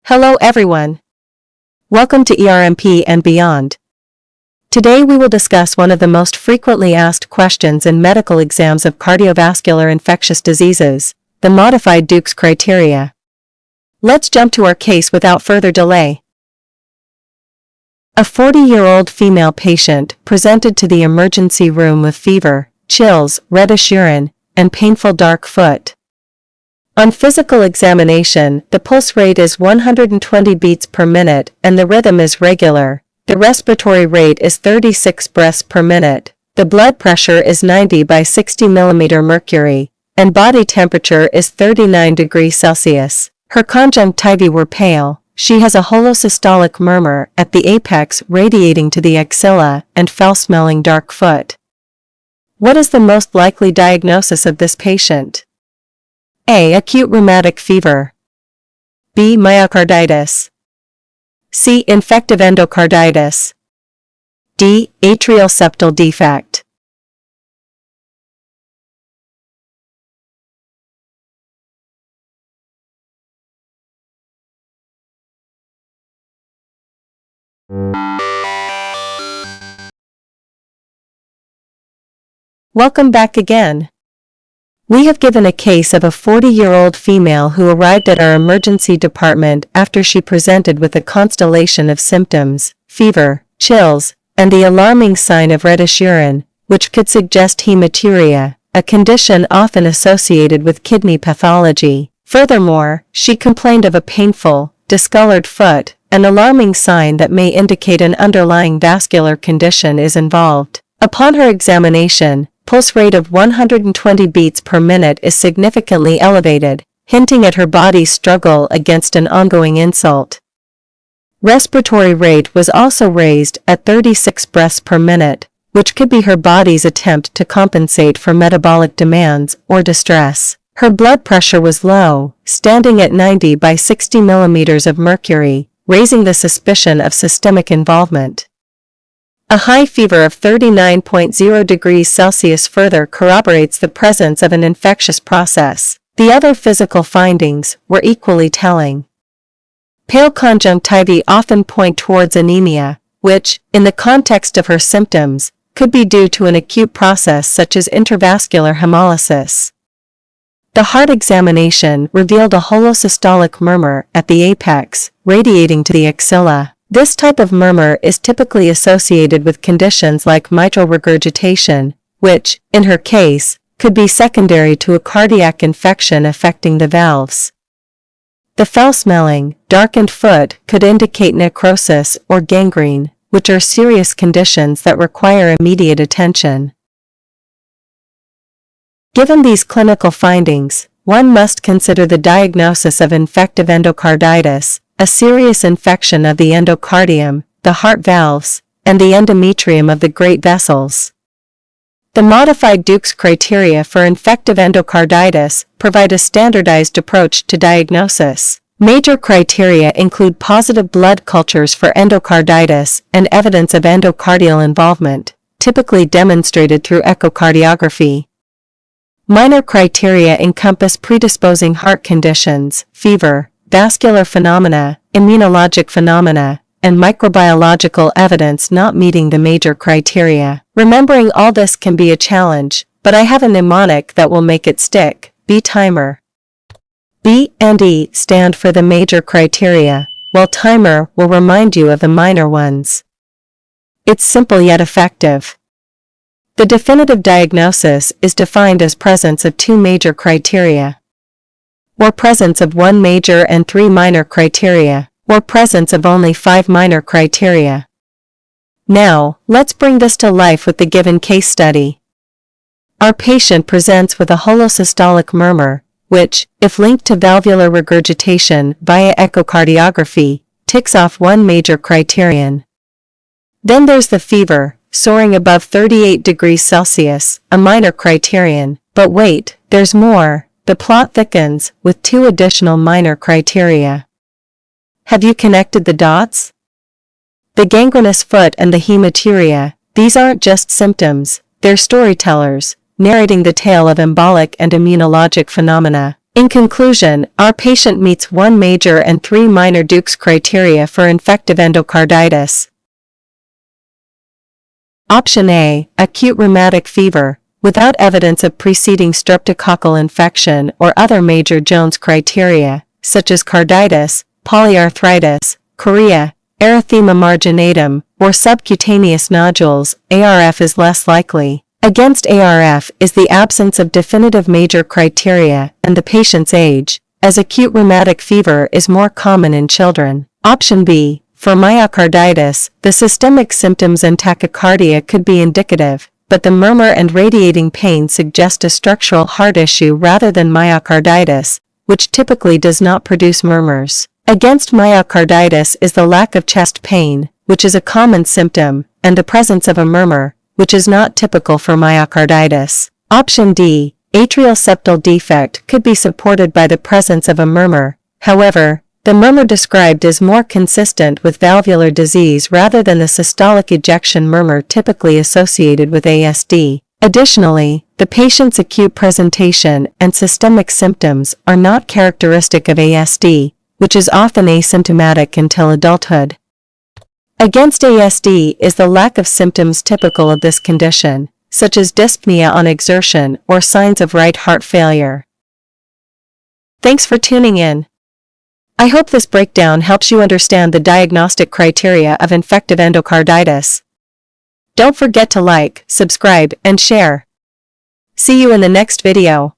Hello everyone. Welcome to ERMP and beyond. Today we will discuss one of the most frequently asked questions in medical exams of cardiovascular infectious diseases, the modified Dukes criteria. Let's jump to our case without further delay. A 40-year-old female patient presented to the emergency room with fever, chills, reddish urine, and painful dark foot. On physical examination, the pulse rate is 120 beats per minute and the rhythm is regular. The respiratory rate is 36 breaths per minute. The blood pressure is 90 by 60 mm mercury, and body temperature is 39 degrees Celsius. Her conjunctivae were pale. She has a holosystolic murmur at the apex radiating to the axilla and foul-smelling dark foot. What is the most likely diagnosis of this patient? A. Acute rheumatic fever. B. Myocarditis. C. Infective endocarditis. D. Atrial septal defect. Welcome back again. We have given a case of a 40-year-old female who arrived at our emergency department after she presented with a constellation of symptoms, fever, chills, and the alarming sign of reddish urine, which could suggest hematuria, a condition often associated with kidney pathology. Furthermore, she complained of a painful, discolored foot, an alarming sign that may indicate an underlying vascular condition is involved. Upon her examination, pulse rate of 120 beats per minute is significantly elevated, hinting at her body's struggle against an ongoing insult. Respiratory rate was also raised at 36 breaths per minute, which could be her body's attempt to compensate for metabolic demands or distress. Her blood pressure was low, standing at 90 by 60 mm of mercury, raising the suspicion of systemic involvement. A high fever of 39.0 degrees Celsius further corroborates the presence of an infectious process. The other physical findings were equally telling. Pale conjunctivae often point towards anemia, which, in the context of her symptoms, could be due to an acute process such as intravascular hemolysis. The heart examination revealed a holosystolic murmur at the apex, radiating to the axilla. This type of murmur is typically associated with conditions like mitral regurgitation, which, in her case, could be secondary to a cardiac infection affecting the valves. The foul-smelling, darkened foot could indicate necrosis or gangrene, which are serious conditions that require immediate attention. Given these clinical findings, one must consider the diagnosis of infective endocarditis, a serious infection of the endocardium, the heart valves, and the endometrium of the great vessels. The modified Dukes criteria for infective endocarditis provide a standardized approach to diagnosis. Major criteria include positive blood cultures for endocarditis and evidence of endocardial involvement, typically demonstrated through echocardiography. Minor criteria encompass predisposing heart conditions, fever, vascular phenomena, immunologic phenomena, and microbiological evidence not meeting the major criteria. Remembering all this can be a challenge, but I have a mnemonic that will make it stick: B-timer. B and E stand for the major criteria, while timer will remind you of the minor ones. It's simple yet effective. The definitive diagnosis is defined as presence of two major criteria, or presence of one major and three minor criteria, or presence of only 5 minor criteria. Now, let's bring this to life with the given case study. Our patient presents with a holosystolic murmur, which, if linked to valvular regurgitation via echocardiography, ticks off one major criterion. Then there's the fever, soaring above 38 degrees Celsius, a minor criterion. But wait, there's more. The plot thickens, with 2 additional minor criteria. Have you connected the dots? The gangrenous foot and the hematuria, these aren't just symptoms, they're storytellers, narrating the tale of embolic and immunologic phenomena. In conclusion, our patient meets 1 major and 3 minor Dukes criteria for infective endocarditis. Option A, acute rheumatic fever, without evidence of preceding streptococcal infection or other major Jones criteria, such as carditis, polyarthritis, chorea, erythema marginatum, or subcutaneous nodules. ARF is less likely. Against ARF is the absence of definitive major criteria and the patient's age, as acute rheumatic fever is more common in children. Option B, for myocarditis, the systemic symptoms and tachycardia could be indicative, but the murmur and radiating pain suggest a structural heart issue rather than myocarditis, which typically does not produce murmurs. Against myocarditis is the lack of chest pain, which is a common symptom, and the presence of a murmur, which is not typical for myocarditis. Option D, atrial septal defect could be supported by the presence of a murmur. However, the murmur described is more consistent with valvular disease rather than the systolic ejection murmur typically associated with ASD. Additionally, the patient's acute presentation and systemic symptoms are not characteristic of ASD, which is often asymptomatic until adulthood. Against ASD is the lack of symptoms typical of this condition, such as dyspnea on exertion or signs of right heart failure. Thanks for tuning in. I hope this breakdown helps you understand the diagnostic criteria of infective endocarditis. Don't forget to like, subscribe, and share. See you in the next video.